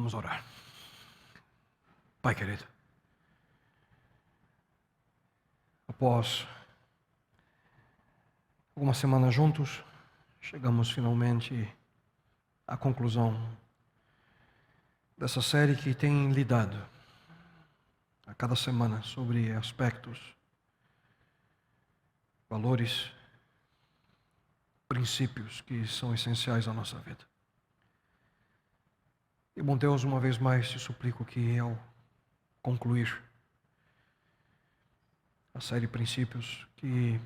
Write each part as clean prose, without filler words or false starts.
Vamos orar. Pai querido, após algumas semanas juntos, chegamos finalmente à conclusão dessa série que tem lidado a cada semana sobre aspectos, valores, princípios que são essenciais à nossa vida. E, bom Deus, uma vez mais te suplico que ao concluir a série Princípios, que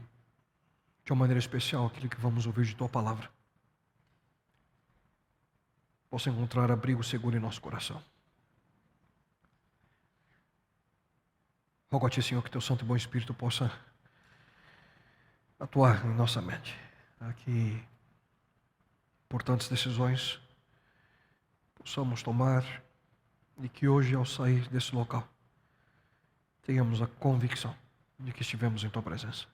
de uma maneira especial aquilo que vamos ouvir de Tua Palavra possa encontrar abrigo seguro em nosso coração. Rogo a Ti, Senhor, que Teu Santo e Bom Espírito possa atuar em nossa mente, para que importantes decisões possamos tomar e que hoje, ao sair desse local, tenhamos a convicção de que estivemos em Tua presença.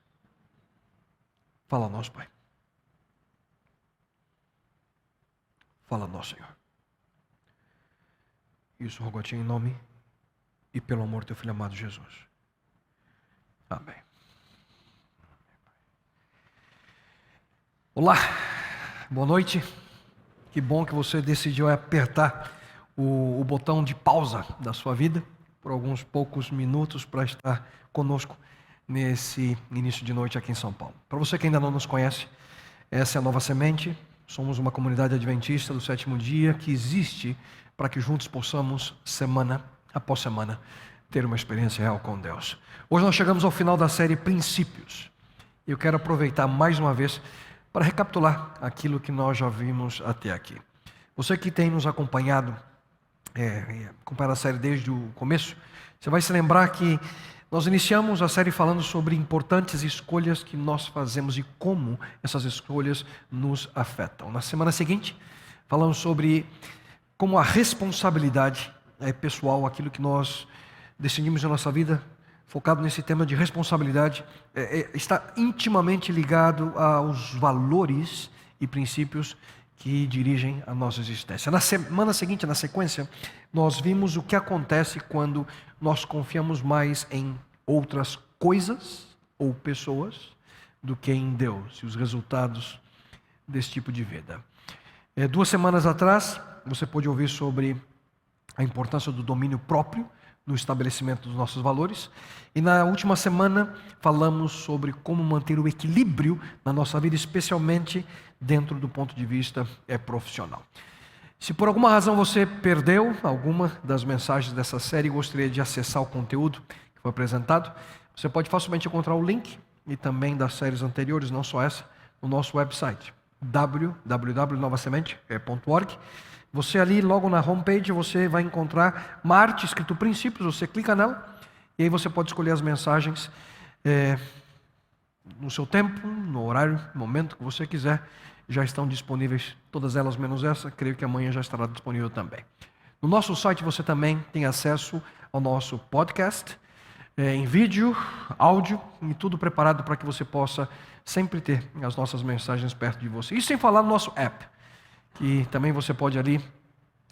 Fala a nós, Pai. Fala a nós, Senhor. Isso rogo a Ti em nome e pelo amor do Teu Filho amado Jesus. Amém. Olá, boa noite. Que bom que você decidiu apertar o botão de pausa da sua vida por alguns poucos minutos para estar conosco nesse início de noite aqui em São Paulo. Para você que ainda não nos conhece, essa é a Nova Semente. Somos uma comunidade adventista do sétimo dia que existe para que juntos possamos, semana após semana, ter uma experiência real com Deus. Hoje nós chegamos ao final da série Princípios. Eu quero aproveitar mais uma vez para recapitular aquilo que nós já vimos até aqui. Você que tem nos acompanhado a série desde o começo, você vai se lembrar que nós iniciamos a série falando sobre importantes escolhas que nós fazemos e como essas escolhas nos afetam. Na semana seguinte, falamos sobre como a responsabilidade pessoal, aquilo que nós decidimos na nossa vida, focado nesse tema de responsabilidade, está intimamente ligado aos valores e princípios que dirigem a nossa existência. Na semana seguinte, na sequência, nós vimos o que acontece quando nós confiamos mais em outras coisas ou pessoas do que em Deus e os resultados desse tipo de vida. 2 semanas atrás, você pôde ouvir sobre a importância do domínio próprio no estabelecimento dos nossos valores. E na última semana falamos sobre como manter o equilíbrio na nossa vida, especialmente dentro do ponto de vista profissional. Se por alguma razão você perdeu alguma das mensagens dessa série e gostaria de acessar o conteúdo que foi apresentado, você pode facilmente encontrar o link e também das séries anteriores, não só essa, no nosso website www.novasemente.org. Você ali, logo na homepage, você vai encontrar uma arte escrito Princípios, você clica nela e aí você pode escolher as mensagens no seu tempo, no horário, no momento que você quiser. Já estão disponíveis, todas elas menos essa, creio que amanhã já estará disponível também. No nosso site você também tem acesso ao nosso podcast, em vídeo, áudio, e tudo preparado para que você possa sempre ter as nossas mensagens perto de você. Isso sem falar no nosso app, que também você pode ali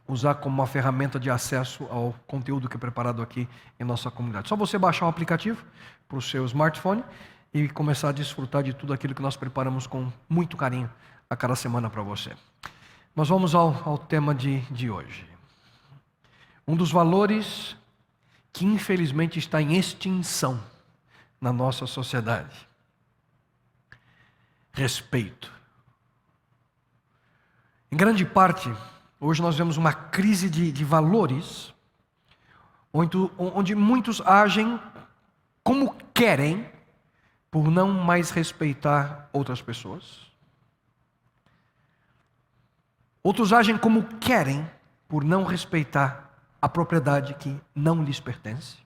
usar como uma ferramenta de acesso ao conteúdo que é preparado aqui em nossa comunidade. Só você baixar um aplicativo para o seu smartphone e começar a desfrutar de tudo aquilo que nós preparamos com muito carinho a cada semana para você. Nós vamos ao tema de hoje. Um dos valores que infelizmente está em extinção na nossa sociedade. Respeito. Em grande parte, hoje nós vemos uma crise de valores, onde muitos agem como querem, por não mais respeitar outras pessoas. Outros agem como querem, por não respeitar a propriedade que não lhes pertence.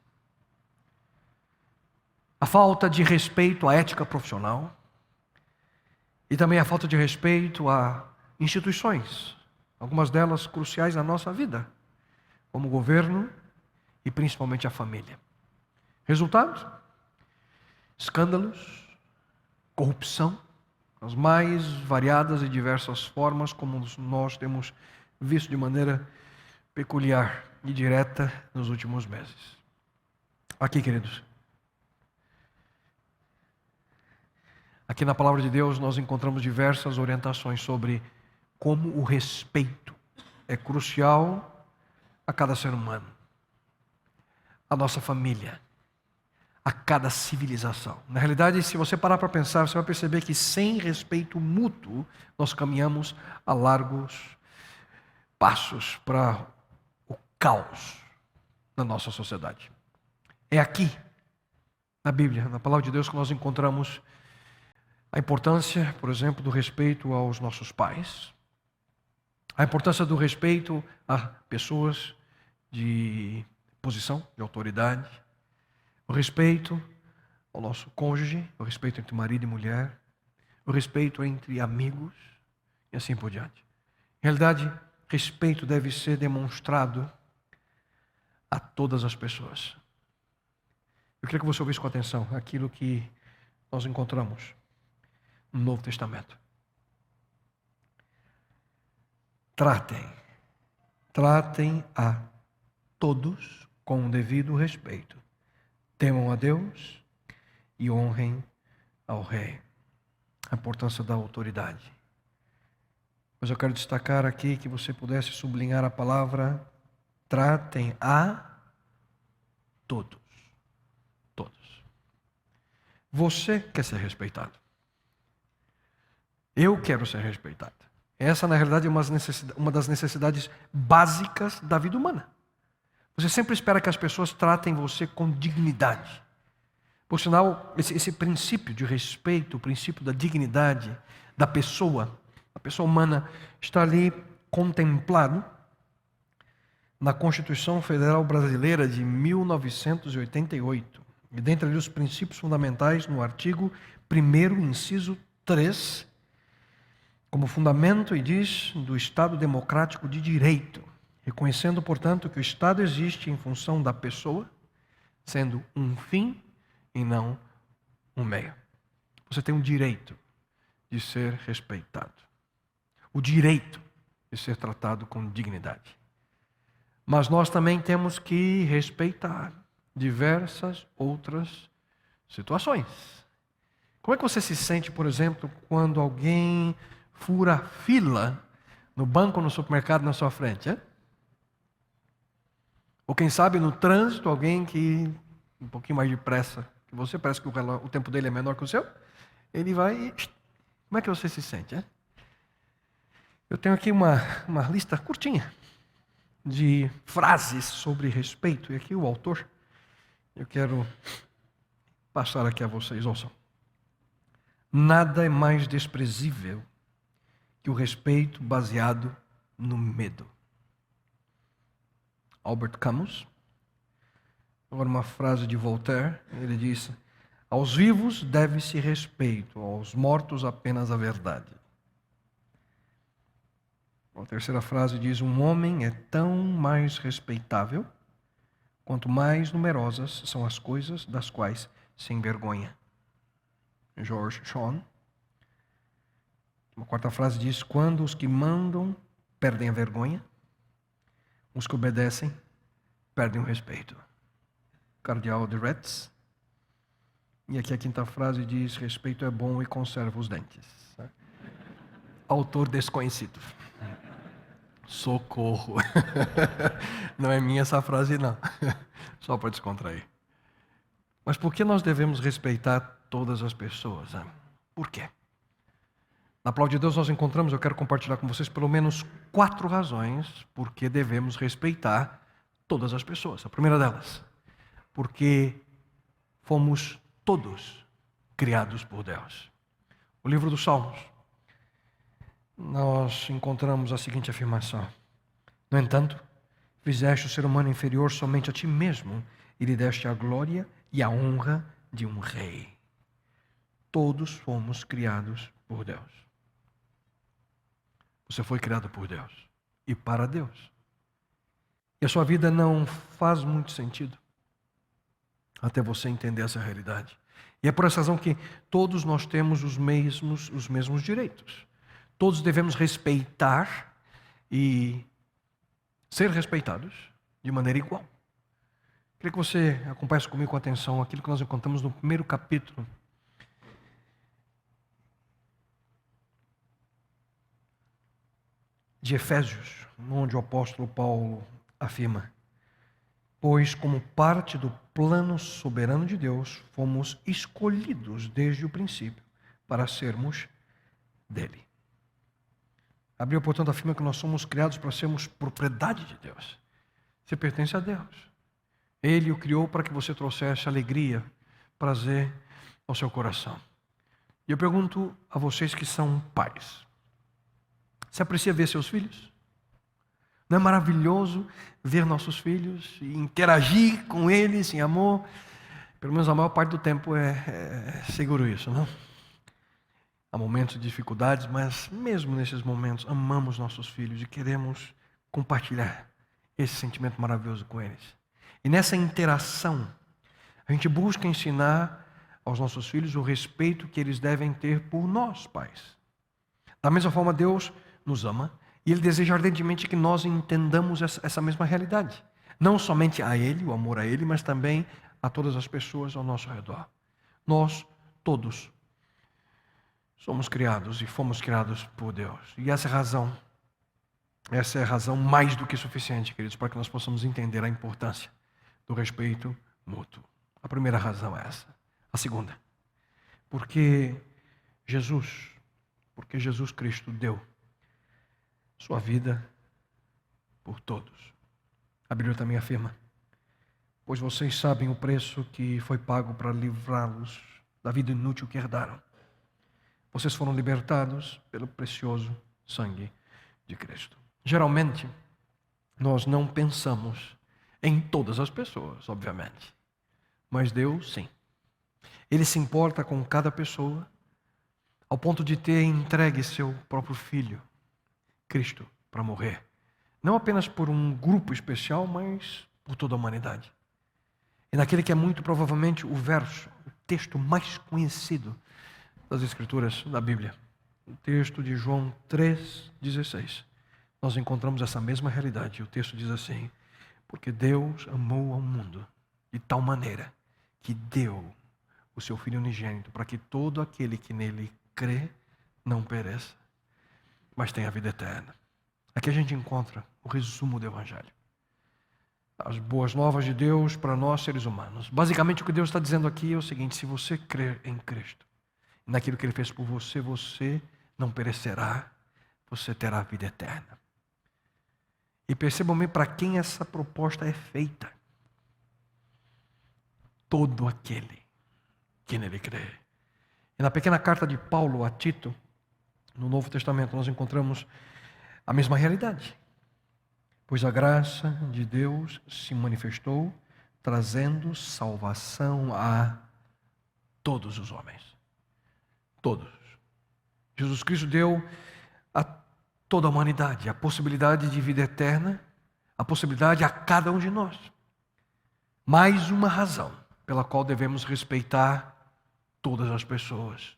A falta de respeito à ética profissional e também a falta de respeito a instituições, algumas delas cruciais na nossa vida, como o governo e principalmente a família. Resultado? Escândalos, corrupção, as mais variadas e diversas formas, como nós temos visto de maneira peculiar e direta nos últimos meses. Aqui, queridos. Aqui na Palavra de Deus nós encontramos diversas orientações sobre como o respeito é crucial a cada ser humano, a nossa família, a cada civilização. Na realidade, se você parar para pensar, você vai perceber que sem respeito mútuo, nós caminhamos a largos passos para o caos na nossa sociedade. É aqui, na Bíblia, na Palavra de Deus, que nós encontramos a importância, por exemplo, do respeito aos nossos pais, a importância do respeito a pessoas de posição, de autoridade, o respeito ao nosso cônjuge, o respeito entre marido e mulher, o respeito entre amigos e assim por diante. Em realidade, respeito deve ser demonstrado a todas as pessoas. Eu queria que você ouvisse com atenção aquilo que nós encontramos no Novo Testamento. Tratem a todos com o devido respeito. Temam a Deus e honrem ao Rei. A importância da autoridade. Mas eu quero destacar aqui que você pudesse sublinhar a palavra tratem a todos. Todos. Você quer ser respeitado. Eu quero ser respeitado. Essa, na realidade, é uma das necessidades básicas da vida humana. Você sempre espera que as pessoas tratem você com dignidade. Por sinal, esse princípio de respeito, o princípio da dignidade da pessoa, a pessoa humana, está ali contemplado na Constituição Federal Brasileira de 1988. E dentre ali os princípios fundamentais, no artigo 1º, inciso 3, como fundamento, e diz, do Estado democrático de direito, reconhecendo, portanto, que o Estado existe em função da pessoa, sendo um fim e não um meio. Você tem o direito de ser respeitado, o direito de ser tratado com dignidade. Mas nós também temos que respeitar diversas outras situações. Como é que você se sente, por exemplo, quando alguém fura fila no banco ou no supermercado na sua frente? Hein? Ou quem sabe no trânsito, alguém que um pouquinho mais de pressa que você, parece que o tempo dele é menor que o seu, ele vai e... Como é que você se sente? Hein? Eu tenho aqui uma lista curtinha de frases sobre respeito, e aqui o autor, eu quero passar aqui a vocês, ouçam. Nada é mais desprezível que o respeito baseado no medo. Albert Camus. Agora uma frase de Voltaire, ele diz: aos vivos deve-se respeito, aos mortos apenas a verdade. A terceira frase diz: um homem é tão mais respeitável quanto mais numerosas são as coisas das quais se envergonha. George Shaw. Uma quarta frase diz: quando os que mandam perdem a vergonha, os que obedecem perdem o respeito. Cardeal de Retz. E aqui a quinta frase diz: respeito é bom e conserva os dentes. Autor desconhecido. Socorro. Não é minha essa frase, não. Só para descontrair. Mas por que nós devemos respeitar todas as pessoas? Por quê? Na Palavra de Deus nós encontramos, eu quero compartilhar com vocês pelo menos 4 razões por que devemos respeitar todas as pessoas. A primeira delas, porque fomos todos criados por Deus. O livro dos Salmos, nós encontramos a seguinte afirmação: no entanto, fizeste o ser humano inferior somente a ti mesmo e lhe deste a glória e a honra de um rei. Todos fomos criados por Deus. Você foi criado por Deus e para Deus. E a sua vida não faz muito sentido até você entender essa realidade. E é por essa razão que todos nós temos os mesmos direitos. Todos devemos respeitar e ser respeitados de maneira igual. Queria que você acompanhasse comigo com atenção aquilo que nós encontramos no primeiro capítulo de Efésios, onde o apóstolo Paulo afirma: pois como parte do plano soberano de Deus, fomos escolhidos desde o princípio para sermos dele. Abriu, portanto, afirma que nós somos criados para sermos propriedade de Deus. Você pertence a Deus. Ele o criou para que você trouxesse alegria, prazer ao seu coração. E eu pergunto a vocês que são pais: você aprecia ver seus filhos? Não é maravilhoso ver nossos filhos e interagir com eles em amor? Pelo menos a maior parte do tempo é seguro isso, não? Há momentos de dificuldades, mas mesmo nesses momentos amamos nossos filhos e queremos compartilhar esse sentimento maravilhoso com eles. E nessa interação, a gente busca ensinar aos nossos filhos o respeito que eles devem ter por nós, pais. Da mesma forma, Deus nos ama e Ele deseja ardentemente que nós entendamos essa mesma realidade. Não somente a Ele, o amor a Ele, mas também a todas as pessoas ao nosso redor. Nós todos somos criados e fomos criados por Deus. E essa é a razão mais do que suficiente, queridos, para que nós possamos entender a importância do respeito mútuo. A primeira razão é essa. A segunda, porque Jesus Cristo deu sua vida por todos. A Bíblia também afirma: pois vocês sabem o preço que foi pago para livrá-los da vida inútil que herdaram. Vocês foram libertados pelo precioso sangue de Cristo. Geralmente, nós não pensamos em todas as pessoas, obviamente. Mas Deus, sim. Ele se importa com cada pessoa, ao ponto de ter entregue seu próprio Filho, Cristo, para morrer. Não apenas por um grupo especial, mas por toda a humanidade. E naquele que é muito provavelmente o texto mais conhecido das Escrituras da Bíblia, o texto de João 3,16, nós encontramos essa mesma realidade. O texto diz assim: porque Deus amou ao mundo de tal maneira que deu o seu Filho unigênito, para que todo aquele que nele crê não pereça, mas tenha a vida eterna. Aqui a gente encontra o resumo do Evangelho. As boas novas de Deus para nós, seres humanos. Basicamente o que Deus está dizendo aqui é o seguinte: se você crer em Cristo, naquilo que Ele fez por você, você não perecerá, você terá a vida eterna. E percebam bem para quem essa proposta é feita: todo aquele que nele crê. E na pequena carta de Paulo a Tito, no Novo Testamento, nós encontramos a mesma realidade. Pois a graça de Deus se manifestou, trazendo salvação a todos os homens. Todos. Jesus Cristo deu a toda a humanidade a possibilidade de vida eterna, a possibilidade a cada um de nós. Mais uma razão pela qual devemos respeitar todas as pessoas.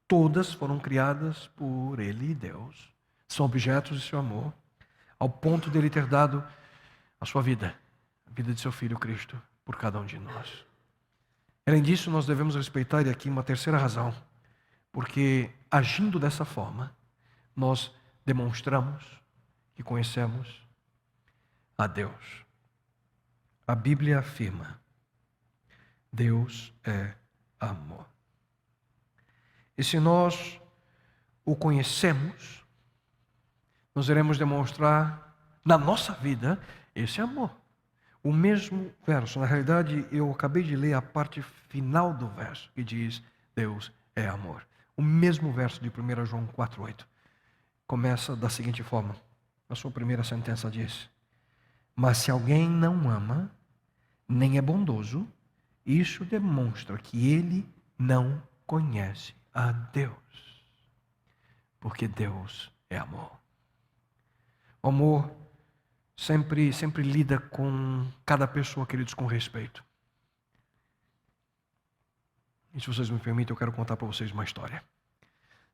Todas foram criadas por Ele, Deus. São objetos de seu amor, ao ponto de Ele ter dado a sua vida, a vida de seu Filho Cristo, por cada um de nós. Além disso, nós devemos respeitar, e aqui uma terceira razão, porque agindo dessa forma, nós demonstramos que conhecemos a Deus. A Bíblia afirma: Deus é amor. E se nós o conhecemos, nós iremos demonstrar na nossa vida esse amor. O mesmo verso, na realidade eu acabei de ler a parte final do verso, que diz: Deus é amor. O mesmo verso de 1 João 4,8 começa da seguinte forma. A sua primeira sentença diz: mas se alguém não ama, nem é bondoso, isso demonstra que ele não conhece a Deus, porque Deus é amor. O amor sempre lida com cada pessoa, queridos, com respeito. E se vocês me permitem, eu quero contar para vocês uma história.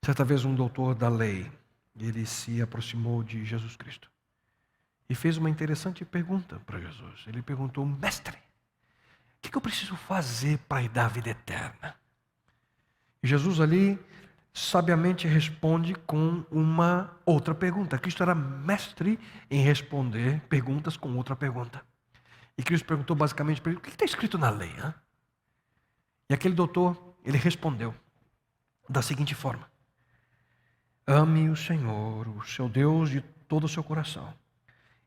Certa vez um doutor da lei, ele se aproximou de Jesus Cristo e fez uma interessante pergunta para Jesus. Ele perguntou: mestre, o que eu preciso fazer para dar a vida eterna? E Jesus ali sabiamente responde com uma outra pergunta. Cristo era mestre em responder perguntas com outra pergunta. E Cristo perguntou basicamente para ele: o que está escrito na lei? Hein? E aquele doutor, ele respondeu da seguinte forma: ame o Senhor, o seu Deus, de todo o seu coração,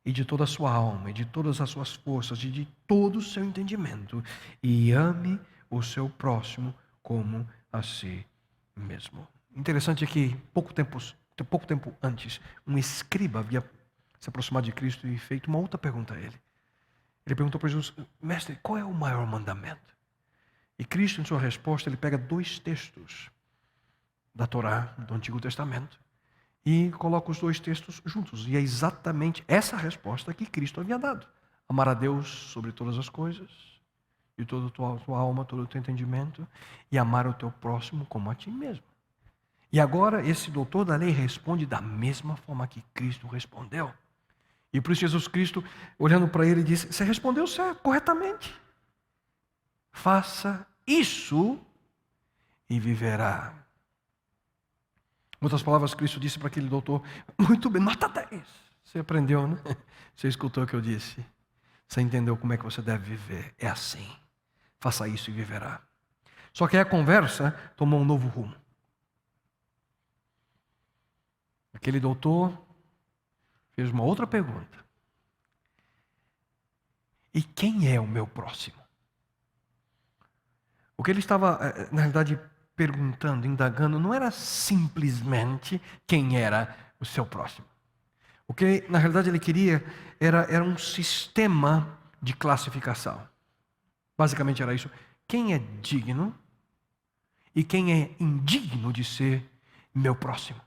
e de toda a sua alma, e de todas as suas forças, e de todo o seu entendimento, e ame o seu próximo como a si mesmo. Interessante é que pouco tempo antes, um escriba havia se aproximado de Cristo e feito uma outra pergunta a ele. Ele perguntou para Jesus: mestre, qual é o maior mandamento? E Cristo, em sua resposta, ele pega 2 textos da Torá, do Antigo Testamento, e coloca os 2 textos juntos. E é exatamente essa resposta que Cristo havia dado: amar a Deus sobre todas as coisas, de toda a tua alma, todo o teu entendimento, e amar o teu próximo como a ti mesmo. E agora esse doutor da lei responde da mesma forma que Cristo respondeu. E por isso Jesus Cristo, olhando para ele, disse: você respondeu certo, corretamente. Faça isso e viverá. Em outras palavras, Cristo disse para aquele doutor: muito bem, nota 10. Você aprendeu, né? Você escutou o que eu disse. Você entendeu como é que você deve viver. É assim. Faça isso e viverá. Só que aí a conversa tomou um novo rumo. Aquele doutor fez uma outra pergunta: e quem é o meu próximo? O que ele estava, na realidade, perguntando, indagando, não era simplesmente quem era o seu próximo. O que, na realidade, ele queria era um sistema de classificação. Basicamente era isso: quem é digno e quem é indigno de ser meu próximo.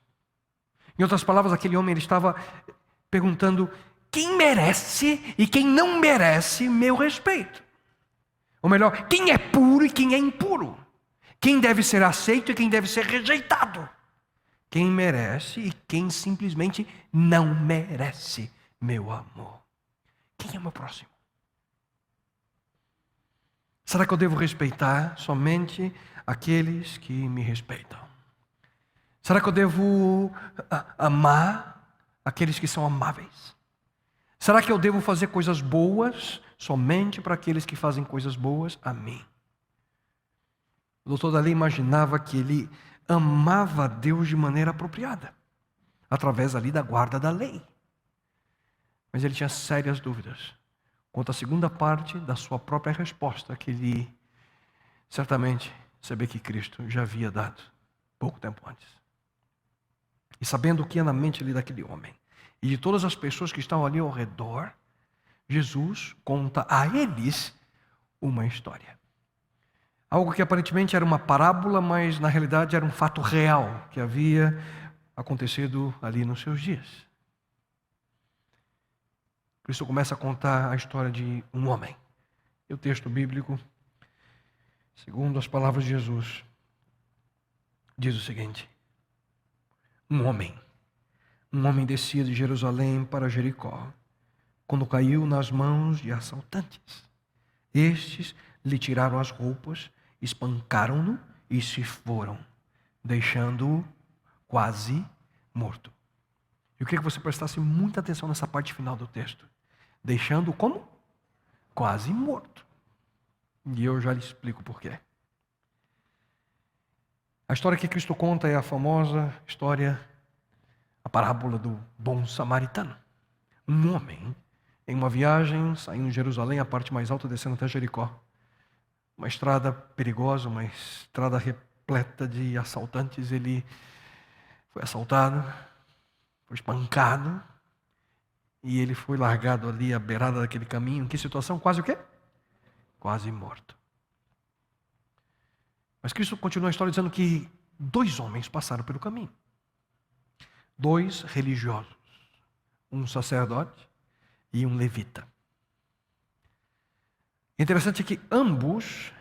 Em outras palavras, aquele homem ele estava perguntando quem merece e quem não merece meu respeito. Ou melhor, quem é puro e quem é impuro. Quem deve ser aceito e quem deve ser rejeitado. Quem merece e quem simplesmente não merece meu amor. Quem é o meu próximo? Será que eu devo respeitar somente aqueles que me respeitam? Será que eu devo amar aqueles que são amáveis? Será que eu devo fazer coisas boas somente para aqueles que fazem coisas boas a mim? O doutor da lei imaginava que ele amava a Deus de maneira apropriada, através ali da guarda da lei. Mas ele tinha sérias dúvidas quanto à segunda parte da sua própria resposta, que ele certamente sabia que Cristo já havia dado pouco tempo antes. E sabendo o que ia na mente ali daquele homem e de todas as pessoas que estavam ali ao redor, Jesus conta a eles uma história. Algo que aparentemente era uma parábola, mas na realidade era um fato real que havia acontecido ali nos seus dias. Cristo começa a contar a história de um homem. E o texto bíblico, segundo as palavras de Jesus, diz o seguinte: um homem descia de Jerusalém para Jericó, quando caiu nas mãos de assaltantes. Estes lhe tiraram as roupas, espancaram-no e se foram, deixando-o quase morto. Eu queria que você prestasse muita atenção nessa parte final do texto. Deixando-o como? Quase morto. E eu já lhe explico por quê. A história que Cristo conta é a famosa história, a parábola do bom samaritano. Um homem, em uma viagem, saindo de Jerusalém, a parte mais alta, descendo até Jericó. Uma estrada perigosa, uma estrada repleta de assaltantes. Ele foi assaltado, foi espancado, e ele foi largado ali à beirada daquele caminho. Em que situação? Quase o quê? Quase morto. Mas Cristo continua a história dizendo que 2 homens passaram pelo caminho. 2 religiosos. Um sacerdote e um levita. Interessante que ambos,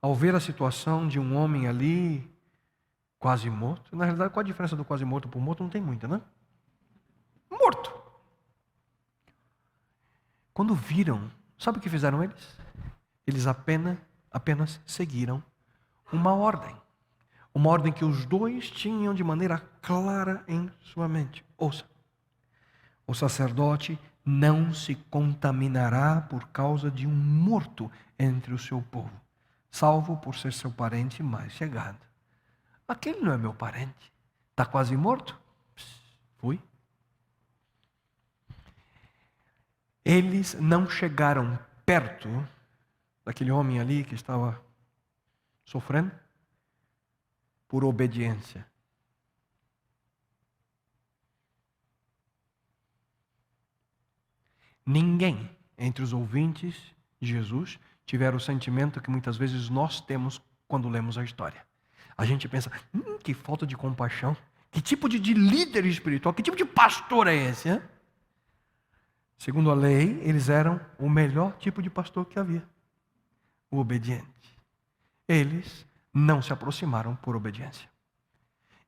ao ver a situação de um homem ali quase morto, na realidade qual a diferença do quase morto por morto? Não tem muita, né? Morto. Quando viram, sabe o que fizeram eles? Eles apenas seguiram uma ordem. Uma ordem que os dois tinham de maneira clara em sua mente. Ouça, o sacerdote não se contaminará por causa de um morto entre o seu povo, salvo por ser seu parente mais chegado. Aquele não é meu parente. Está quase morto? Fui. Eles não chegaram perto daquele homem ali que estava sofrendo por obediência. Ninguém entre os ouvintes de Jesus tiveram o sentimento que muitas vezes nós temos quando lemos a história. A gente pensa, que falta de compaixão, que tipo de líder espiritual, que tipo de pastor é esse? Hein? Segundo a lei, eles eram o melhor tipo de pastor que havia, o obediente. Eles não se aproximaram por obediência.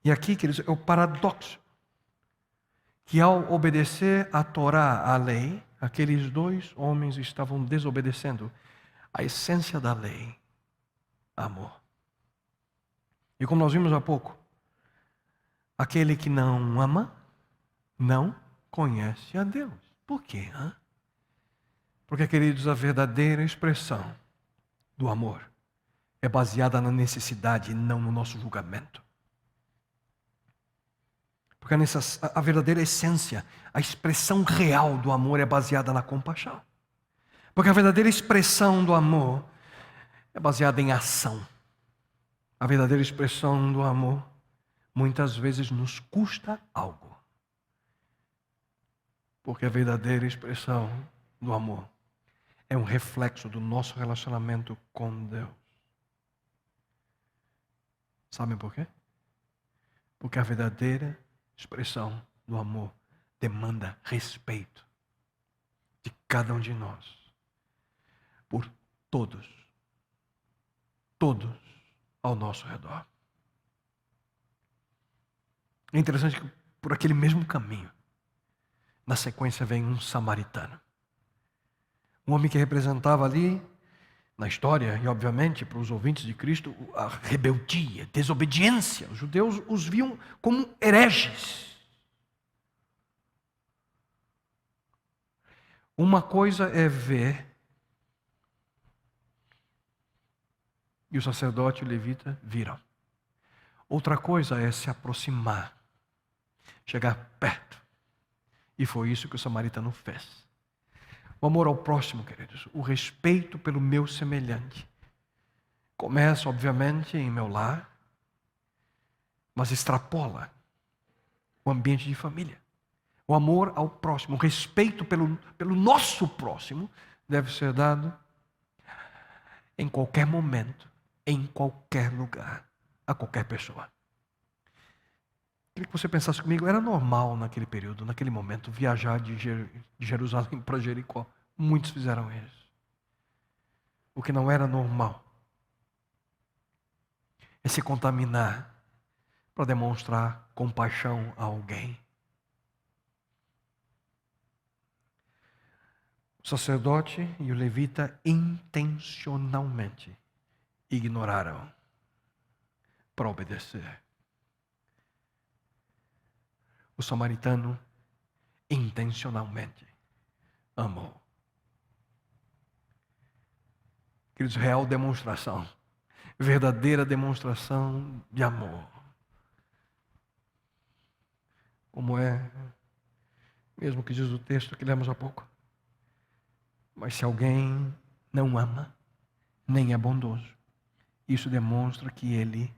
E aqui, queridos, é o paradoxo, que ao obedecer a Torá, a lei, aqueles dois homens estavam desobedecendo a essência da lei, amor. E como nós vimos há pouco, aquele que não ama, não conhece a Deus. Por quê? Hein? Porque, queridos, a verdadeira expressão do amor é baseada na necessidade e não no nosso julgamento. Porque a verdadeira essência, a expressão real do amor é baseada na compaixão. Porque a verdadeira expressão do amor é baseada em ação. A verdadeira expressão do amor muitas vezes nos custa algo. Porque a verdadeira expressão do amor é um reflexo do nosso relacionamento com Deus. Sabem por quê? Porque a verdadeira expressão do amor demanda respeito de cada um de nós por todos ao nosso redor. É interessante que por aquele mesmo caminho, na sequência vem um samaritano. Um homem que representava ali, na história, e obviamente para os ouvintes de Cristo, a rebeldia, desobediência. Os judeus os viam como hereges. Uma coisa é ver, e o sacerdote e o levita viram. Outra coisa é se aproximar, chegar perto. E foi isso que o samaritano fez. O amor ao próximo, queridos, o respeito pelo meu semelhante, começa, obviamente, em meu lar, mas extrapola o ambiente de família. O amor ao próximo, o respeito pelo nosso próximo, deve ser dado em qualquer momento, em qualquer lugar, a qualquer pessoa. Queria que você pensasse comigo, era normal naquele período, naquele momento, viajar de Jerusalém para Jericó. Muitos fizeram isso. O que não era normal é se contaminar para demonstrar compaixão a alguém. O sacerdote e o levita intencionalmente ignoraram para obedecer. O samaritano intencionalmente amou. Queridos, real demonstração, verdadeira demonstração de amor. Como é, mesmo que diz o texto que lemos há pouco. Mas se alguém não ama, nem é bondoso, isso demonstra que ele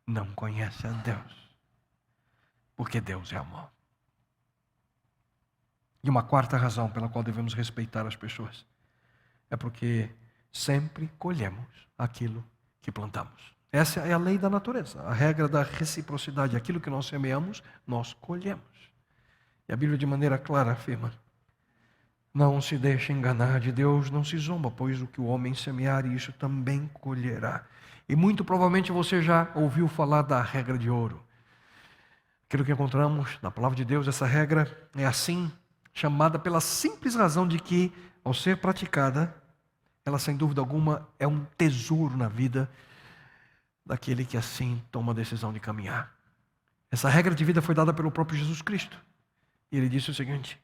não conhece a Deus. Porque Deus é amor. E uma quarta razão pela qual devemos respeitar as pessoas é porque sempre colhemos aquilo que plantamos. Essa é a lei da natureza, a regra da reciprocidade. Aquilo que nós semeamos, nós colhemos. E a Bíblia de maneira clara afirma: não se deixe enganar, de Deus não se zomba, pois o que o homem semear, isso também colherá. E muito provavelmente você já ouviu falar da regra de ouro. Aquilo que encontramos na palavra de Deus, essa regra é assim chamada pela simples razão de que ao ser praticada, ela sem dúvida alguma é um tesouro na vida daquele que assim toma a decisão de caminhar. Essa regra de vida foi dada pelo próprio Jesus Cristo. E ele disse o seguinte: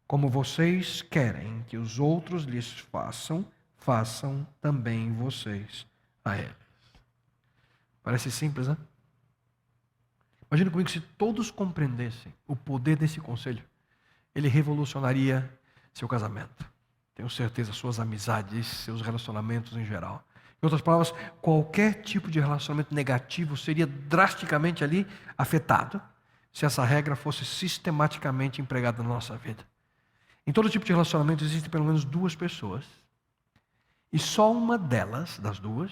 como vocês querem que os outros lhes façam, façam também vocês a eles. Parece simples, né? Imagina comigo que se todos compreendessem o poder desse conselho, ele revolucionaria seu casamento. Tenho certeza, suas amizades, seus relacionamentos em geral. Em outras palavras, qualquer tipo de relacionamento negativo seria drasticamente ali afetado se essa regra fosse sistematicamente empregada na nossa vida. Em todo tipo de relacionamento existem pelo menos duas pessoas. E só uma delas, das duas,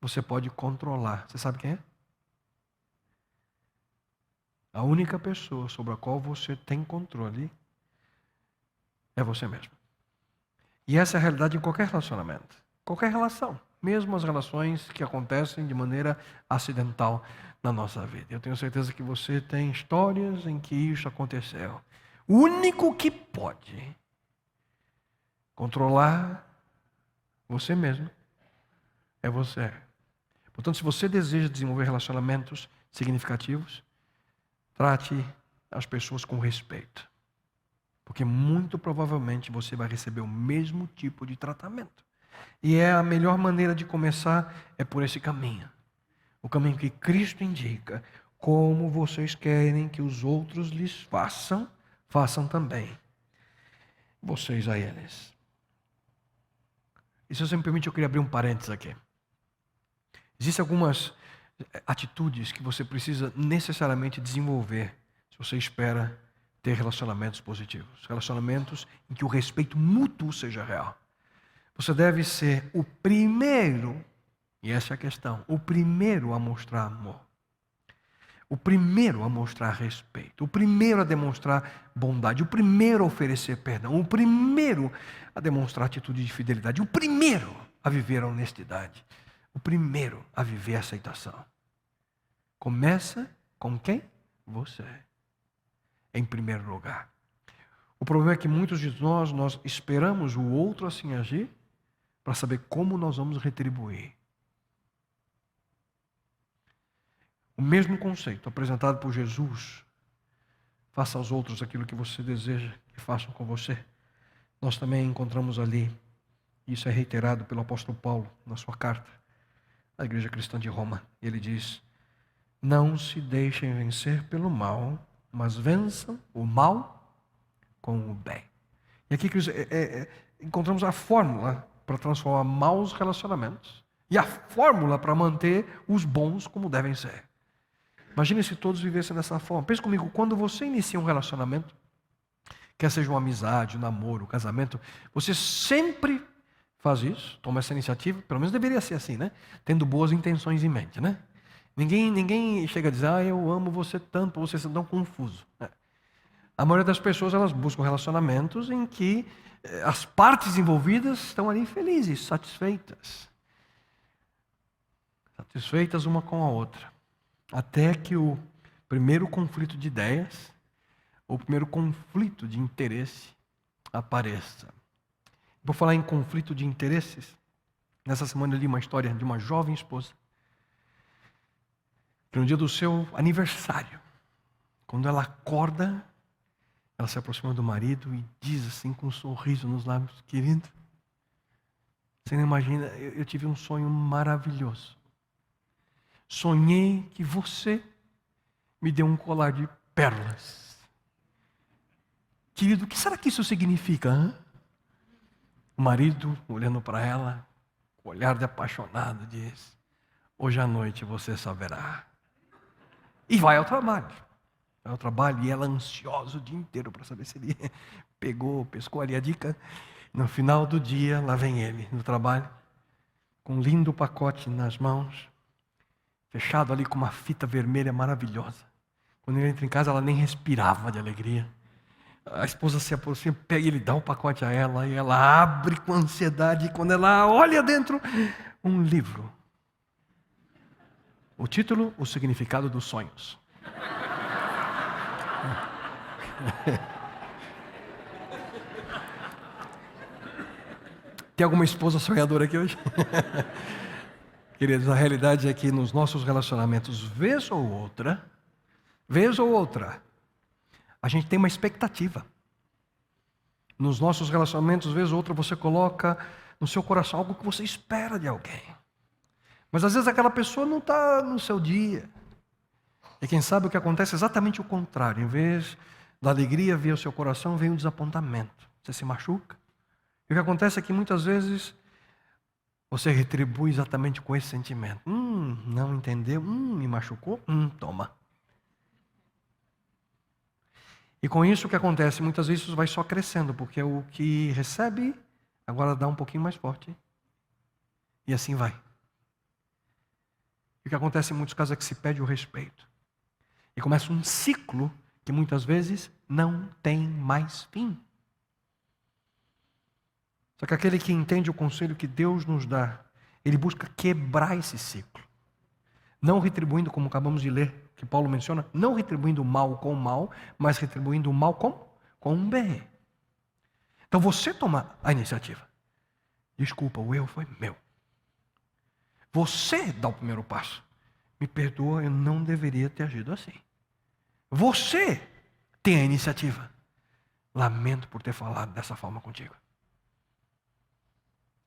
você pode controlar. Você sabe quem é? A única pessoa sobre a qual você tem controle é você mesmo. E essa é a realidade em qualquer relacionamento. Qualquer relação. Mesmo as relações que acontecem de maneira acidental na nossa vida. Eu tenho certeza que você tem histórias em que isso aconteceu. O único que pode controlar você mesmo é você. Portanto, se você deseja desenvolver relacionamentos significativos, trate as pessoas com respeito. Porque muito provavelmente você vai receber o mesmo tipo de tratamento. E a melhor maneira de começar é por esse caminho. O caminho que Cristo indica. Como vocês querem que os outros lhes façam, façam também vocês a eles. E se você me permite, eu queria abrir um parênteses aqui. Existem algumas atitudes que você precisa necessariamente desenvolver se você espera ter relacionamentos positivos. Relacionamentos em que o respeito mútuo seja real. Você deve ser o primeiro, e essa é a questão, o primeiro a mostrar amor. O primeiro a mostrar respeito. O primeiro a demonstrar bondade. O primeiro a oferecer perdão. O primeiro a demonstrar atitude de fidelidade. O primeiro a viver a honestidade. O primeiro a viver a aceitação. Começa com quem? Você. Em primeiro lugar. O problema é que muitos de nós esperamos o outro assim agir para saber como nós vamos retribuir. O mesmo conceito apresentado por Jesus, faça aos outros aquilo que você deseja que façam com você, nós também encontramos ali. Isso é reiterado pelo apóstolo Paulo na sua carta à Igreja Cristã de Roma. Ele diz: não se deixem vencer pelo mal, mas vençam o mal com o bem. E aqui encontramos a fórmula para transformar maus relacionamentos e a fórmula para manter os bons como devem ser. Imagine se todos vivessem dessa forma. Pense comigo, quando você inicia um relacionamento, quer seja uma amizade, um namoro, um casamento, você sempre faz isso, toma essa iniciativa, pelo menos deveria ser assim, né? Tendo boas intenções em mente, né? Ninguém chega a dizer, eu amo você tanto, você ser tão confuso. A maioria das pessoas, elas buscam relacionamentos em que as partes envolvidas estão ali felizes, satisfeitas. Satisfeitas uma com a outra. Até que o primeiro conflito de ideias, ou o primeiro conflito de interesse apareça. Vou falar em conflito de interesses. Nessa semana eu li uma história de uma jovem esposa, que no dia do seu aniversário, quando ela acorda, ela se aproxima do marido e diz assim com um sorriso nos lábios: querido, você não imagina, eu tive um sonho maravilhoso. Sonhei que você me deu um colar de pérolas. Querido, o que será que isso significa? Hein? O marido, olhando para ela, com olhar de apaixonado, diz: hoje à noite você saberá. E vai ao trabalho. Vai ao trabalho e ela ansiosa o dia inteiro para saber se ele pescou ali a dica. No final do dia, lá vem ele no trabalho, com um lindo pacote nas mãos, fechado ali com uma fita vermelha maravilhosa. Quando ele entra em casa, ela nem respirava de alegria. A esposa se aproxima, pega e ele dá o pacote a ela, e ela abre com ansiedade. E quando ela olha dentro, um livro. O título: O Significado dos Sonhos. Tem alguma esposa sonhadora aqui hoje? Queridos, a realidade é que nos nossos relacionamentos, vez ou outra, a gente tem uma expectativa. Nos nossos relacionamentos, vez ou outra, você coloca no seu coração algo que você espera de alguém. Mas às vezes aquela pessoa não está no seu dia. E quem sabe o que acontece é exatamente o contrário. Em vez da alegria vir ao seu coração, vem o desapontamento. Você se machuca. E o que acontece é que muitas vezes você retribui exatamente com esse sentimento. Não entendeu? Me machucou? Toma. E com isso o que acontece? Muitas vezes isso vai só crescendo, porque o que recebe agora dá um pouquinho mais forte. E assim vai. E o que acontece em muitos casos é que se perde o respeito. E começa um ciclo que muitas vezes não tem mais fim. Só que aquele que entende o conselho que Deus nos dá, ele busca quebrar esse ciclo. Não retribuindo, como acabamos de ler, que Paulo menciona, não retribuindo o mal com o mal, mas retribuindo o mal com um bem. Então você toma a iniciativa. Desculpa, o erro foi meu. Você dá o primeiro passo. Me perdoa, eu não deveria ter agido assim. Você tem a iniciativa. Lamento por ter falado dessa forma contigo.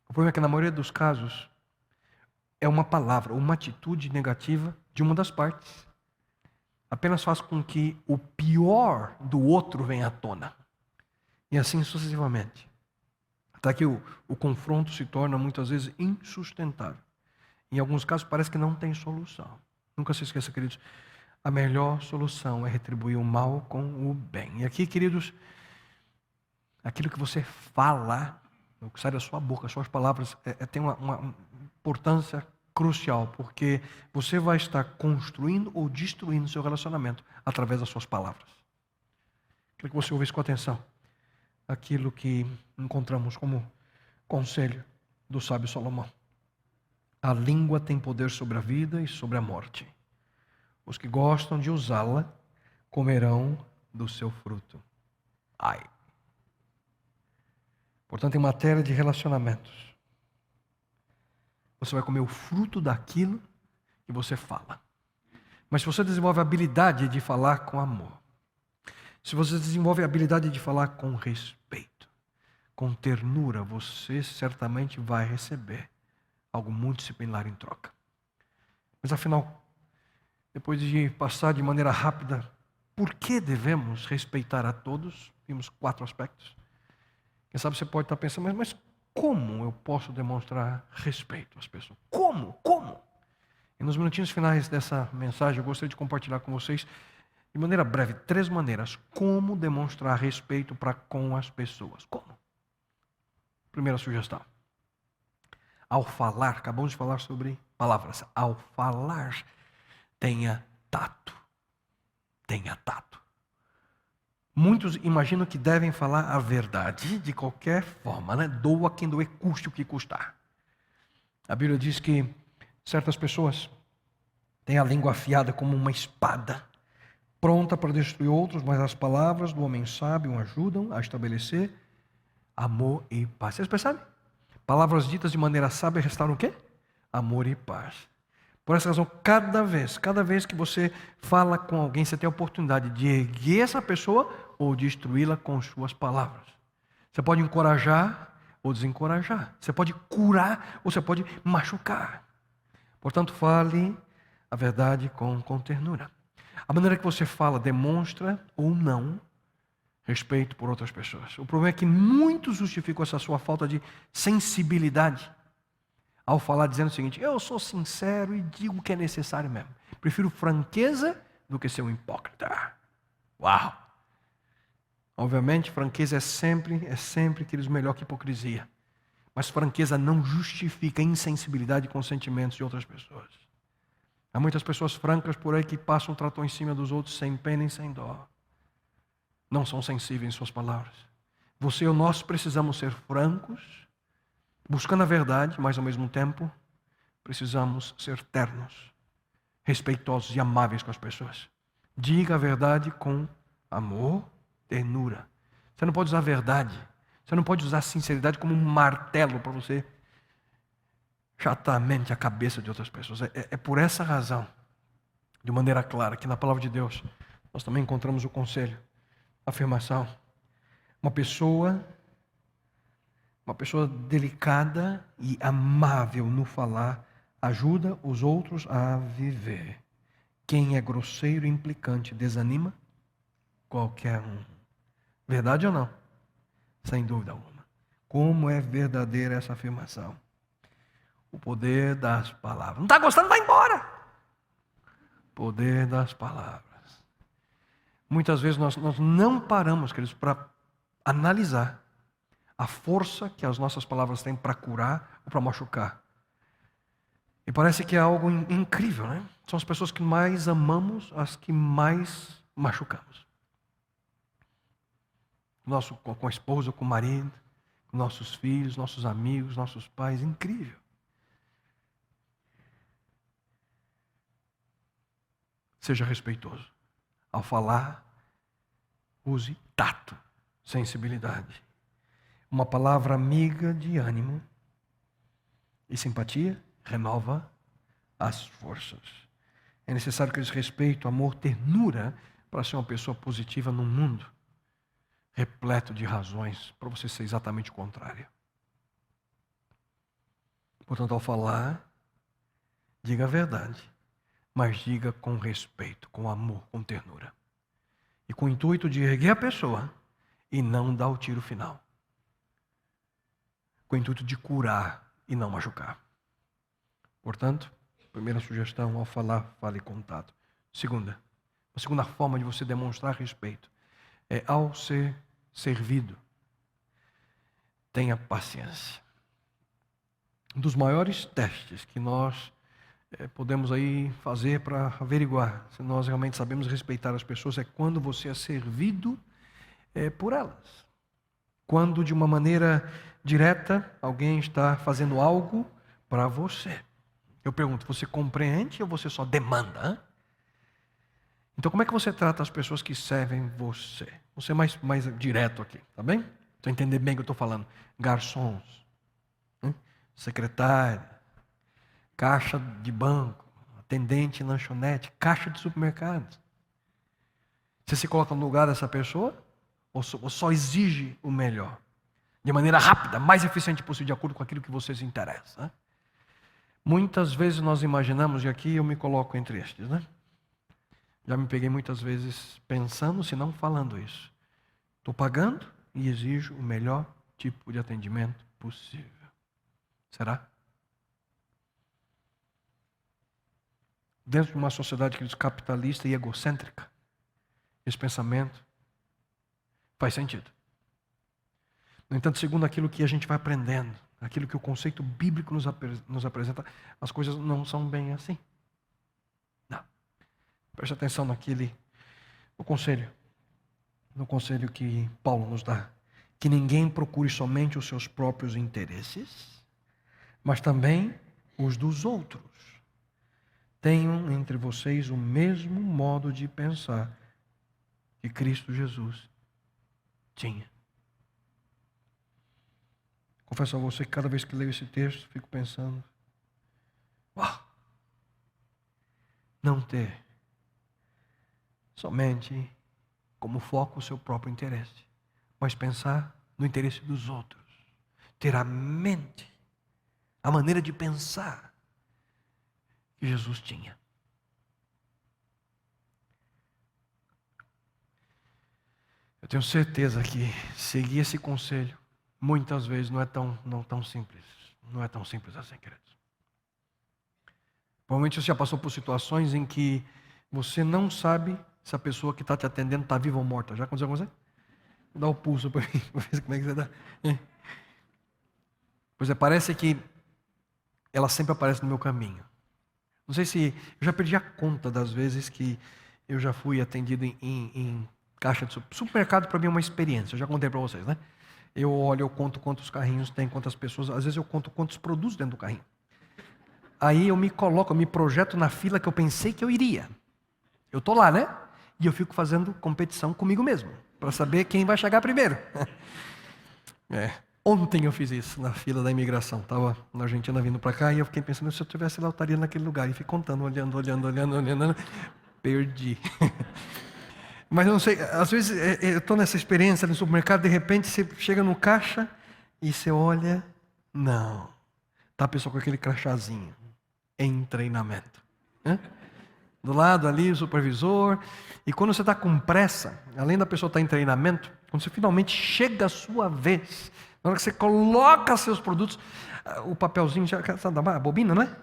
O problema é que na maioria dos casos é uma palavra, uma atitude negativa de uma das partes. Apenas faz com que o pior do outro venha à tona. E assim sucessivamente. Até que o confronto se torna muitas vezes insustentável. Em alguns casos parece que não tem solução. Nunca se esqueça, queridos, a melhor solução é retribuir o mal com o bem. E aqui, queridos, aquilo que você fala, o que sai da sua boca, as suas palavras, tem uma importância crucial, porque você vai estar construindo ou destruindo seu relacionamento através das suas palavras. Quero que você ouvisse com atenção aquilo que encontramos como conselho do sábio Salomão. A língua tem poder sobre a vida e sobre a morte. Os que gostam de usá-la comerão do seu fruto. Ai. Portanto, em matéria de relacionamentos, você vai comer o fruto daquilo que você fala. Mas se você desenvolve a habilidade de falar com amor, se você desenvolve a habilidade de falar com respeito, com ternura, você certamente vai receber algo muito similar em troca. Mas afinal, depois de passar de maneira rápida, por que devemos respeitar a todos? Vimos 4 aspectos. Quem sabe você pode estar pensando, mas como eu posso demonstrar respeito às pessoas? Como? E nos minutinhos finais dessa mensagem, eu gostaria de compartilhar com vocês, de maneira breve, 3 maneiras como demonstrar respeito para com as pessoas. Como? Primeira sugestão. Ao falar, acabamos de falar sobre palavras. Ao falar, tenha tato. Tenha tato. Muitos imaginam que devem falar a verdade de qualquer forma, né? Doa quem doer, custe o que custar. A Bíblia diz que certas pessoas têm a língua afiada como uma espada, pronta para destruir outros, mas as palavras do homem sábio ajudam a estabelecer amor e paz. Vocês percebem? Palavras ditas de maneira sábia restauram o quê? Amor e paz. Por essa razão, cada vez que você fala com alguém, você tem a oportunidade de erguer essa pessoa ou destruí-la com suas palavras. Você pode encorajar ou desencorajar. Você pode curar ou você pode machucar. Portanto, fale a verdade com ternura. A maneira que você fala demonstra ou não respeito por outras pessoas. O problema é que muitos justificam essa sua falta de sensibilidade ao falar dizendo o seguinte: eu sou sincero e digo o que é necessário mesmo. Prefiro franqueza do que ser um hipócrita. Uau! Obviamente, franqueza é sempre, queridos, melhor que hipocrisia. Mas franqueza não justifica insensibilidade com os sentimentos de outras pessoas. Há muitas pessoas francas por aí que passam o trator em cima dos outros sem pena nem sem dó. Não são sensíveis em suas palavras. Você e nós precisamos ser francos, buscando a verdade, mas ao mesmo tempo precisamos ser ternos, respeitosos e amáveis com as pessoas. Diga a verdade com amor, ternura. Você não pode usar a verdade Você não pode usar a sinceridade como um martelo para você chatar a mente, a cabeça de outras pessoas. É por essa razão, de maneira clara, que na palavra de Deus nós também encontramos o conselho, a afirmação. Uma pessoa delicada e amável no falar ajuda os outros a viver. Quem é grosseiro e implicante desanima qualquer um. Verdade ou não? Sem dúvida alguma. Como é verdadeira essa afirmação? O poder das palavras. Não está gostando? Vai embora! Poder das palavras. Muitas vezes nós não paramos, queridos, para analisar a força que as nossas palavras têm para curar ou para machucar. E parece que é algo incrível, né? São as pessoas que mais amamos, as que mais machucamos. Com a esposa, com o marido, com nossos filhos, nossos amigos, nossos pais. Incrível. Seja respeitoso. Ao falar, use tato, sensibilidade. Uma palavra amiga de ânimo e simpatia renova as forças. É necessário que eles respeito, amor, ternura para ser uma pessoa positiva no mundo repleto de razões para você ser exatamente o contrário. Portanto, ao falar, diga a verdade, mas diga com respeito, com amor, com ternura. E com o intuito de erguer a pessoa e não dar o tiro final. Com o intuito de curar e não machucar. Portanto, primeira sugestão, ao falar, fale com tato. A segunda forma de você demonstrar respeito é ao ser servido. Tenha paciência. Um dos maiores testes que nós podemos aí fazer para averiguar se nós realmente sabemos respeitar as pessoas é quando você é servido por elas. Quando de uma maneira direta alguém está fazendo algo para você. Eu pergunto, você compreende ou você só demanda? Hein? Então como é que você trata as pessoas que servem você? Vou ser mais direto aqui, tá bem? Para entender bem o que eu estou falando. Garçons, secretária, caixa de banco, atendente em lanchonete, caixa de supermercado. Você se coloca no lugar dessa pessoa ou só exige o melhor? De maneira rápida, mais eficiente possível, de acordo com aquilo que você se interessa. Né? Muitas vezes nós imaginamos, e aqui eu me coloco entre estes, né? Já me peguei muitas vezes pensando, se não falando isso. Estou pagando e exijo o melhor tipo de atendimento possível. Será? Dentro de uma sociedade capitalista e egocêntrica, esse pensamento faz sentido. No entanto, segundo aquilo que a gente vai aprendendo, aquilo que o conceito bíblico nos apresenta, as coisas não são bem assim. Não. Preste atenção no conselho que Paulo nos dá. Que ninguém procure somente os seus próprios interesses, mas também os dos outros. Tenham entre vocês o mesmo modo de pensar que Cristo Jesus tinha. Confesso a você que cada vez que leio esse texto, fico pensando, não ter somente como foco o seu próprio interesse, mas pensar no interesse dos outros. Ter a mente, a maneira de pensar que Jesus tinha. Eu tenho certeza que seguir esse conselho muitas vezes não é tão simples. Não é tão simples assim, queridos. Provavelmente você já passou por situações em que você não sabe se a pessoa que está te atendendo está viva ou morta. Já aconteceu com você? Dá o pulso para mim, para ver como é que você está. Pois é, parece que ela sempre aparece no meu caminho. Não sei se... Eu já perdi a conta das vezes que eu já fui atendido em caixa de supermercado. Para mim é uma experiência, eu já contei para vocês, né? Eu olho, eu conto quantos carrinhos tem, quantas pessoas, às vezes eu conto quantos produtos dentro do carrinho. Aí eu me projeto na fila que eu pensei que eu iria. Eu estou lá, né? E eu fico fazendo competição comigo mesmo, para saber quem vai chegar primeiro. Ontem eu fiz isso na fila da imigração. Estava na Argentina vindo para cá e eu fiquei pensando, se eu tivesse lá, eu estaria naquele lugar. E fui contando, olhando. Perdi. Mas eu não sei, às vezes eu estou nessa experiência no supermercado, de repente você chega no caixa e você olha, não, está a pessoa com aquele crachazinho, em treinamento. Do lado ali o supervisor, e quando você está com pressa, além da pessoa estar em treinamento, quando você finalmente chega a sua vez, na hora que você coloca seus produtos, o papelzinho já, a bobina, né?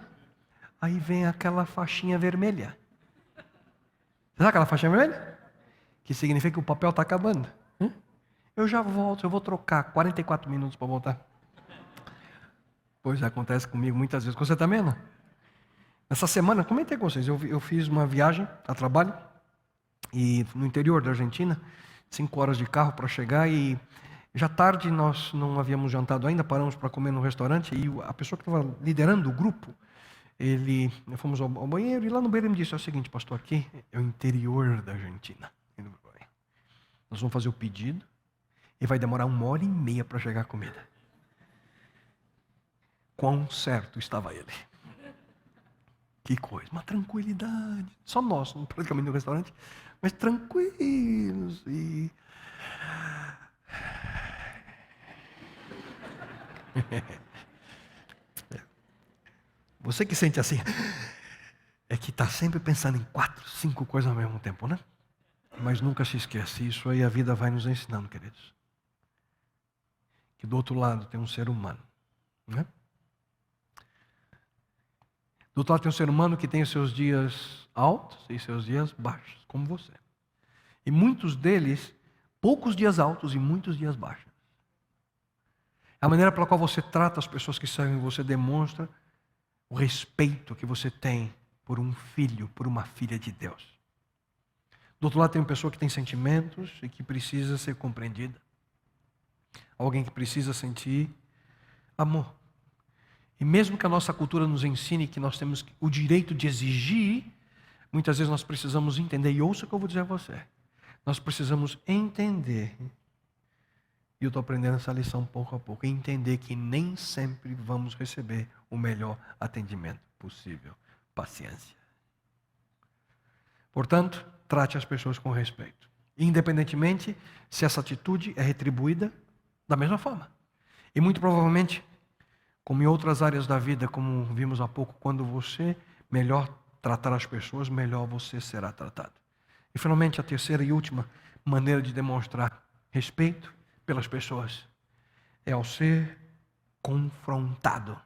Aí vem aquela faixinha vermelha. Sabe aquela faixinha vermelha? Que significa que o papel está acabando. Eu já volto, eu vou trocar 44 minutos para voltar. Pois acontece comigo muitas vezes. Com você também, não? Essa semana, comentei com vocês, eu fiz uma viagem a trabalho, e no interior da Argentina, 5 horas de carro para chegar, e já tarde nós não havíamos jantado ainda, paramos para comer no restaurante, e a pessoa que estava liderando o grupo, fomos ao banheiro, e lá no banheiro ele me disse, é o seguinte, pastor, aqui é o interior da Argentina. Nós vamos fazer o pedido e vai demorar 1h30 para chegar a comida. Quão certo estava ele. Que coisa, uma tranquilidade. Só nós, praticamente no restaurante, mas tranquilos e... Você que sente assim, é que está sempre pensando em 4, 5 coisas ao mesmo tempo, né? Mas nunca se esquece, isso aí a vida vai nos ensinando, queridos. Que do outro lado tem um ser humano, né? Do outro lado tem um ser humano que tem os seus dias altos e seus dias baixos, como você. E muitos deles, poucos dias altos e muitos dias baixos. A maneira pela qual você trata as pessoas que servem você demonstra o respeito que você tem por um filho, por uma filha de Deus. Do outro lado tem uma pessoa que tem sentimentos e que precisa ser compreendida. Alguém que precisa sentir amor. E mesmo que a nossa cultura nos ensine que nós temos o direito de exigir, muitas vezes nós precisamos entender, e ouça o que eu vou dizer a você. Nós precisamos entender, e eu estou aprendendo essa lição pouco a pouco, entender que nem sempre vamos receber o melhor atendimento possível. Paciência. Portanto, trate as pessoas com respeito, independentemente se essa atitude é retribuída da mesma forma. E muito provavelmente, como em outras áreas da vida, como vimos há pouco, quando você melhor tratar as pessoas, melhor você será tratado. E finalmente, a terceira e última maneira de demonstrar respeito pelas pessoas é ao ser confrontado.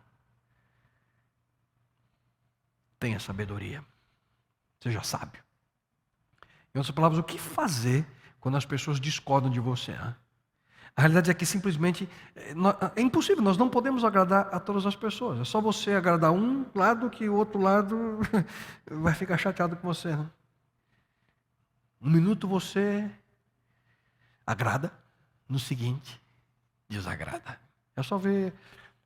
Tenha sabedoria. Seja sábio. Em outras palavras, o que fazer quando as pessoas discordam de você? Hein? A realidade é que simplesmente é impossível, nós não podemos agradar a todas as pessoas. É só você agradar um lado que o outro lado vai ficar chateado com você. Né? Um minuto você agrada, no seguinte, desagrada. É só ver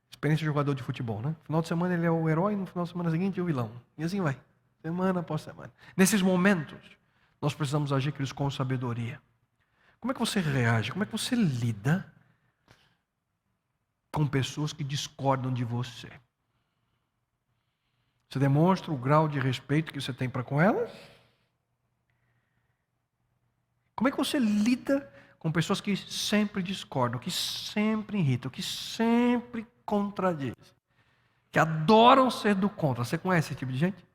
experiência de jogador de futebol. Né? No final de semana ele é o herói, no final de semana seguinte é o vilão. E assim vai, semana após semana. Nesses momentos, nós precisamos agir, queridos, com sabedoria. Como é que você reage? Como é que você lida com pessoas que discordam de você? Você demonstra o grau de respeito que você tem para com elas? Como é que você lida com pessoas que sempre discordam, que sempre irritam, que sempre contradizem, que adoram ser do contra? Você conhece esse tipo de gente?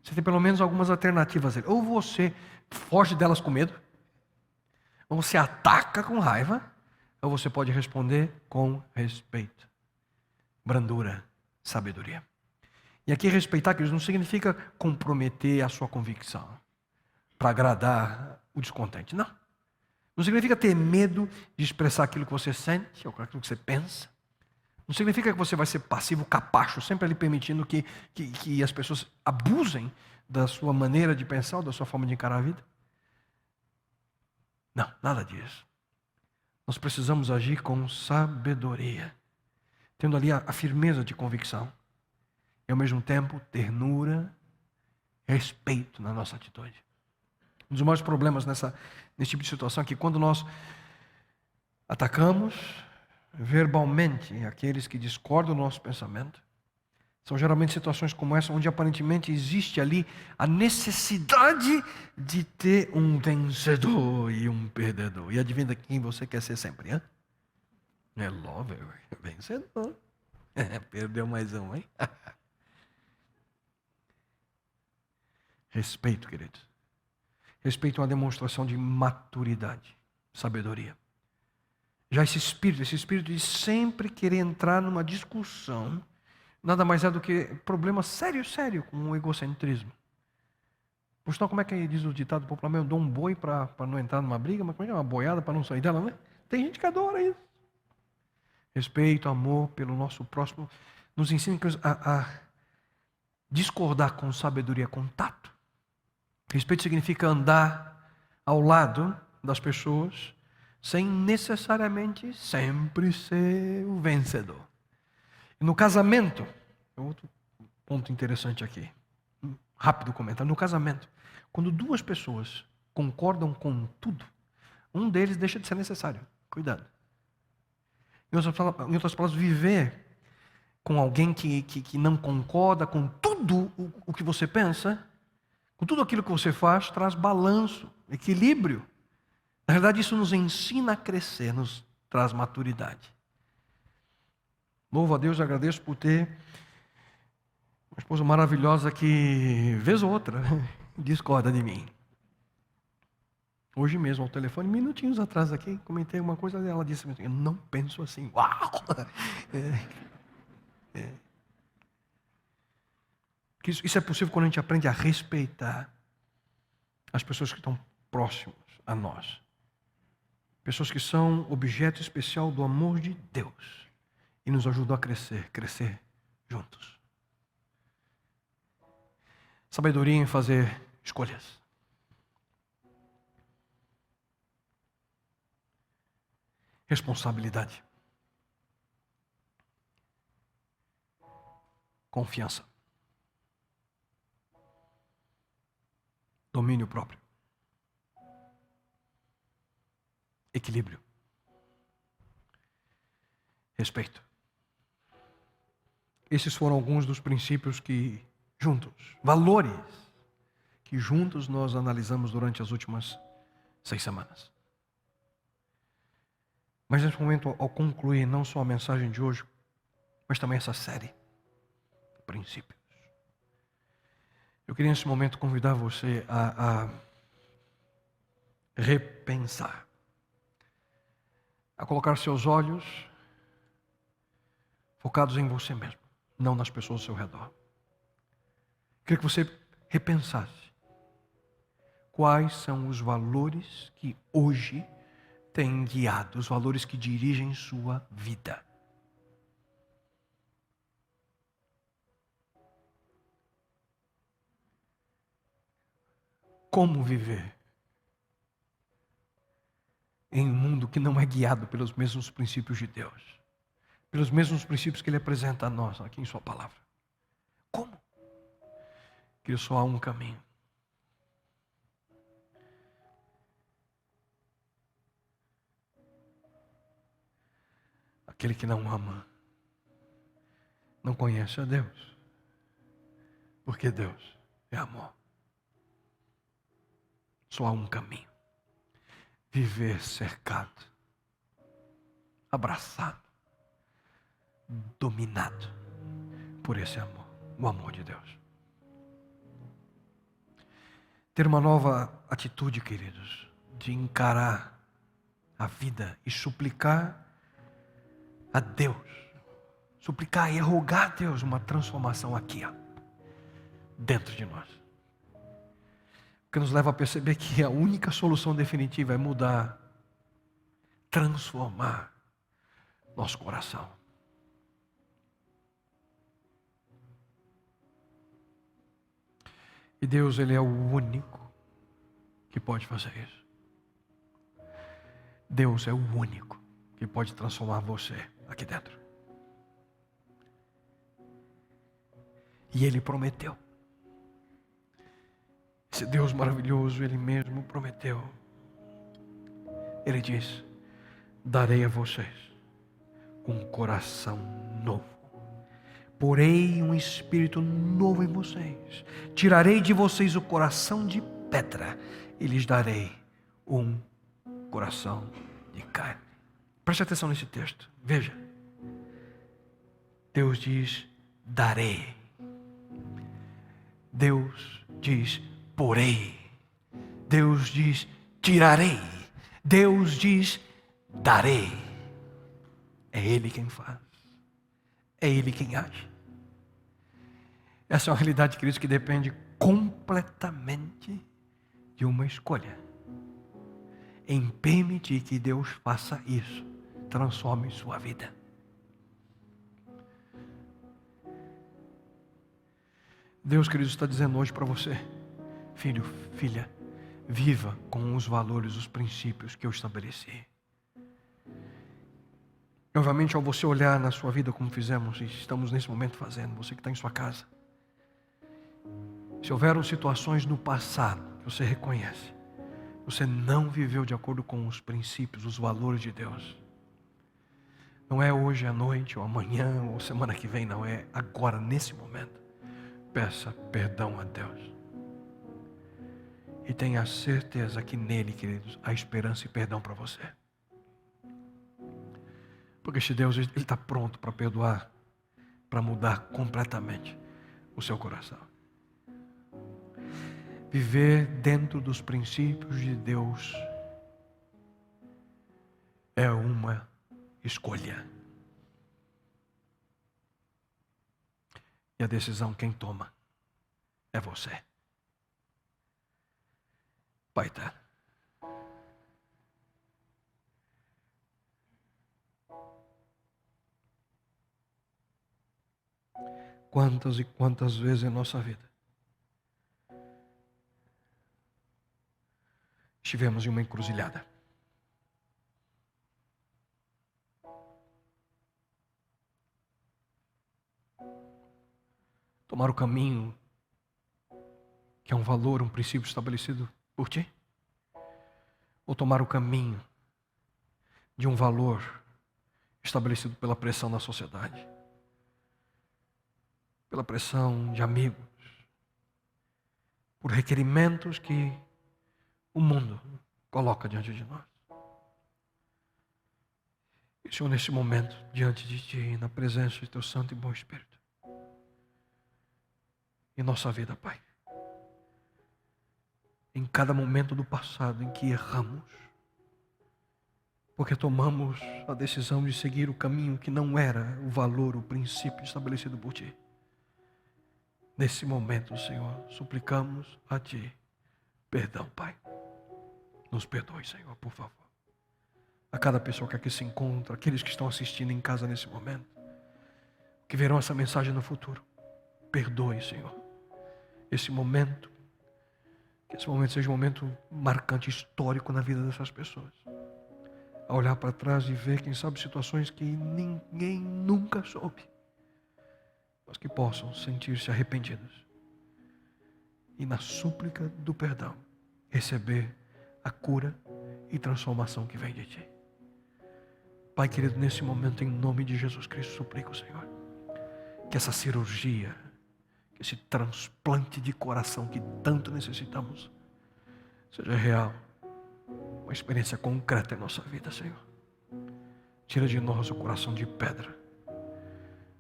Você tem pelo menos algumas alternativas. Ou você foge delas com medo, ou você ataca com raiva, ou você pode responder com respeito, brandura, sabedoria. E aqui respeitar, queridos, não significa comprometer a sua convicção para agradar o descontente, não. Não significa ter medo de expressar aquilo que você sente ou aquilo que você pensa. Não significa que você vai ser passivo, capacho, sempre ali permitindo que as pessoas abusem da sua maneira de pensar ou da sua forma de encarar a vida. Não, nada disso. Nós precisamos agir com sabedoria, tendo ali a firmeza de convicção e ao mesmo tempo ternura, respeito na nossa atitude. Um dos maiores problemas nesse tipo de situação é que quando nós atacamos, verbalmente aqueles que discordam do nosso pensamento. São geralmente situações como essa, onde aparentemente existe ali a necessidade de ter um vencedor e um perdedor. E adivinha quem você quer ser sempre, hein? É lover, vencedor. Perdeu mais um, hein? Respeito, queridos. Respeito é uma demonstração de maturidade, sabedoria. Já esse espírito de sempre querer entrar numa discussão, nada mais é do que problema sério com o egocentrismo. Por sinal, como é que diz o ditado popular? Eu dou um boi para não entrar numa briga, mas como é que é uma boiada para não sair dela, né? Tem gente que adora isso. Respeito, amor pelo nosso próximo, nos ensina a discordar com sabedoria, com tato. Respeito significa andar ao lado das pessoas, sem necessariamente sempre ser o vencedor. E no casamento, outro ponto interessante aqui, rápido comentário. No casamento, quando duas pessoas concordam com tudo, um deles deixa de ser necessário. Cuidado. Em outras palavras, viver com alguém que não concorda com tudo o que você pensa, com tudo aquilo que você faz, traz balanço, equilíbrio. Na verdade, isso nos ensina a crescer, nos traz maturidade. Louvo a Deus e agradeço por ter uma esposa maravilhosa que, vez ou outra, discorda de mim. Hoje mesmo, ao telefone, minutinhos atrás aqui, comentei uma coisa e ela disse: eu não penso assim. Uau! Isso é possível quando a gente aprende a respeitar as pessoas que estão próximas a nós. Pessoas que são objeto especial do amor de Deus e nos ajudam a crescer juntos. Sabedoria em fazer escolhas. Responsabilidade. Confiança. Domínio próprio. Equilíbrio. Respeito. Esses foram alguns dos princípios que juntos, valores que juntos nós analisamos durante as últimas 6 semanas. Mas nesse momento, ao concluir não só a mensagem de hoje, mas também essa série de princípios, eu queria nesse momento convidar você a repensar, a colocar seus olhos focados em você mesmo, não nas pessoas ao seu redor. Queria que você repensasse quais são os valores que hoje têm guiado, os valores que dirigem sua vida. Como viver em um mundo que não é guiado pelos mesmos princípios de Deus, pelos mesmos princípios que Ele apresenta a nós aqui em Sua palavra? Como? Que só há um caminho. Aquele que não ama não conhece a Deus, porque Deus é amor. Só há um caminho: viver cercado, abraçado, dominado por esse amor, o amor de Deus. Ter uma nova atitude, queridos, de encarar a vida e suplicar a Deus, suplicar e rogar a Deus uma transformação aqui, dentro de nós. O que nos leva a perceber que a única solução definitiva é mudar, transformar nosso coração. E Deus, Ele é o único que pode fazer isso. Deus é o único que pode transformar você aqui dentro. E Ele prometeu. Esse Deus maravilhoso, Ele mesmo prometeu. Ele diz: darei a vocês um coração novo. Porei um espírito novo em vocês. Tirarei de vocês o coração de pedra e lhes darei um coração de carne. Preste atenção nesse texto. Veja. Deus diz: darei. Deus diz: porei. Deus diz: tirarei. Deus diz: darei. É Ele quem faz. É Ele quem age. Essa é uma realidade, queridos, que depende completamente de uma escolha. Em permitir que Deus faça isso, transforme sua vida. Deus, queridos, está dizendo hoje para você: filho, filha, viva com os valores, os princípios que eu estabeleci. Novamente, ao você olhar na sua vida como fizemos e estamos nesse momento fazendo, você que está em sua casa, se houveram situações no passado que você reconhece, você não viveu de acordo com os princípios, os valores de Deus. Não é hoje à noite, ou amanhã, ou semana que vem, não, é agora, nesse momento. Peça perdão a Deus. E tenha certeza que nele, queridos, há esperança e perdão para você. Porque este Deus, Ele está pronto para perdoar, para mudar completamente o seu coração. Viver dentro dos princípios de Deus é uma escolha. E a decisão quem toma é você. Pai eterno, quantas e quantas vezes em nossa vida estivemos em uma encruzilhada. Tomar o caminho que é um valor, um princípio estabelecido por ti, ou tomar o caminho de um valor estabelecido pela pressão da sociedade, pela pressão de amigos, por requerimentos que o mundo coloca diante de nós. E Senhor, nesse momento, diante de Ti, na presença de Teu Santo e Bom Espírito, em nossa vida, Pai, em cada momento do passado em que erramos, porque tomamos a decisão de seguir o caminho que não era o valor, o princípio estabelecido por Ti. Nesse momento, Senhor, suplicamos a Ti perdão, Pai. Nos perdoe, Senhor, por favor. A cada pessoa que aqui se encontra, aqueles que estão assistindo em casa nesse momento, que verão essa mensagem no futuro, perdoe, Senhor, esse momento, que esse momento seja um momento marcante, histórico na vida dessas pessoas. A olhar para trás e ver, quem sabe, situações que ninguém nunca soube, mas que possam sentir-se arrependidos e na súplica do perdão receber a cura e transformação que vem de Ti. Pai querido, nesse momento, em nome de Jesus Cristo, suplico, Senhor, que essa cirurgia, que esse transplante de coração que tanto necessitamos, seja real, uma experiência concreta em nossa vida, Senhor. Tira de nós o coração de pedra,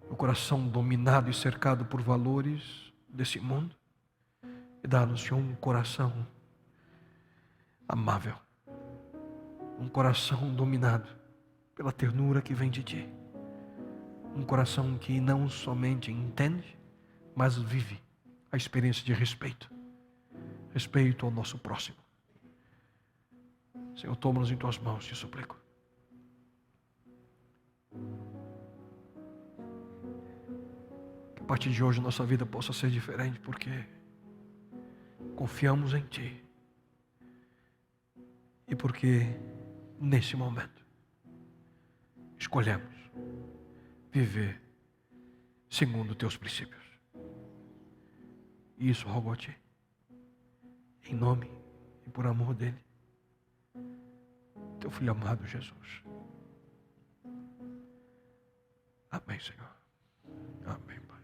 o coração dominado e cercado por valores desse mundo, e dá-nos, Senhor, um coração amável, um coração dominado pela ternura que vem de Ti, um coração que não somente entende, mas vive a experiência de respeito ao nosso próximo. Senhor, toma-nos em Tuas mãos, te suplico. Que a partir de hoje nossa vida possa ser diferente, porque confiamos em Ti e porque nesse momento escolhemos viver segundo Teus princípios. E isso rogo a Ti, em nome e por amor dEle, Teu Filho amado Jesus. Amém, Senhor. Amém, Pai.